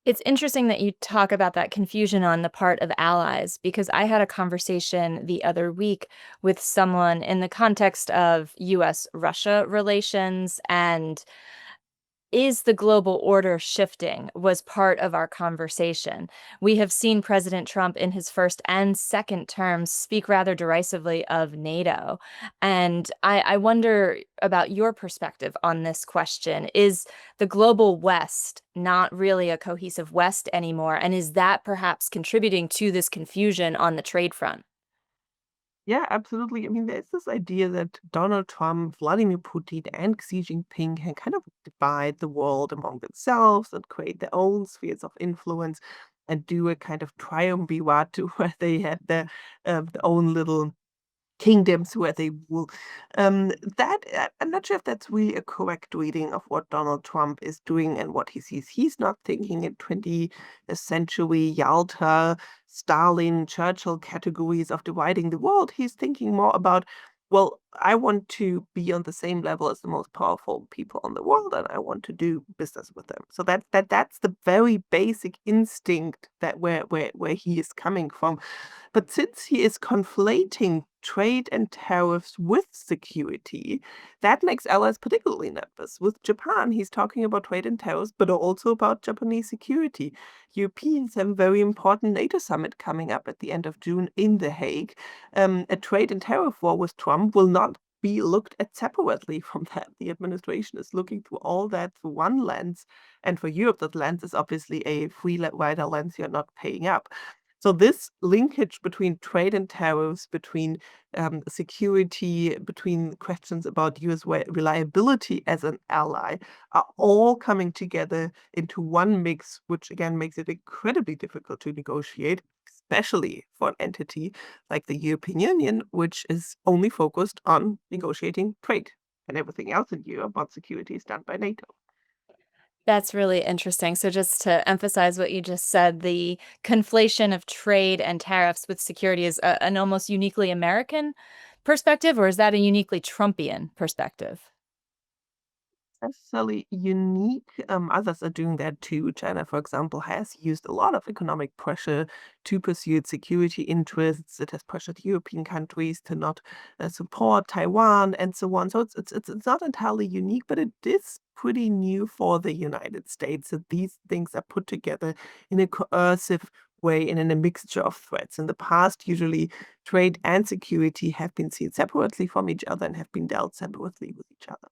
It's interesting that you talk about that confusion on the part of allies because I had a conversation the other week with someone in the context of US Russia relations and is the global order shifting was part of our conversation. We have seen President Trump in his first and second terms speak rather derisively of NATO. And I wonder about your perspective on this question. Is the global West not really a cohesive West anymore? And is that perhaps contributing to this confusion on the trade front? Yeah, absolutely. I mean, there's this idea that Donald Trump, Vladimir Putin, and Xi Jinping can kind of divide the world among themselves and create their own spheres of influence and do a kind of triumvirate where they have their own little kingdoms where they rule. That I'm not sure if that's really a correct reading of what Donald Trump is doing and what he sees. He's not thinking in 20th century Yalta, Stalin, Churchill categories of dividing the world. He's thinking more about, well, I want to be on the same level as the most powerful people in the world, and I want to do business with them. So that's the very basic instinct that where he is coming from. But since he is conflating trade and tariffs with security, that makes allies particularly nervous. With Japan, he's talking about trade and tariffs, but also about Japanese security. Europeans have a very important NATO summit coming up at the end of June in The Hague. A trade and tariff war with Trump will not be looked at separately from that. The administration is looking through all that through one lens. And for Europe, that lens is obviously a free rider lens you're not paying up. So this linkage between trade and tariffs, between security, between questions about US reliability as an ally, are all coming together into one mix, which again makes it incredibly difficult to negotiate, especially for an entity like the European Union, which is only focused on negotiating trade. And everything else in Europe on security is done by NATO. That's really interesting. So, just to emphasize what you just said, the conflation of trade and tariffs with security is an almost uniquely American perspective, or is that a uniquely Trumpian perspective? Necessarily unique. Others are doing that too. China, for example, has used a lot of economic pressure to pursue its security interests. It has pressured European countries to not support Taiwan and so on. So it's not entirely unique, but it is pretty new for the United States that these things are put together in a coercive way and in a mixture of threats. In the past, usually trade and security have been seen separately from each other and have been dealt separately with each other.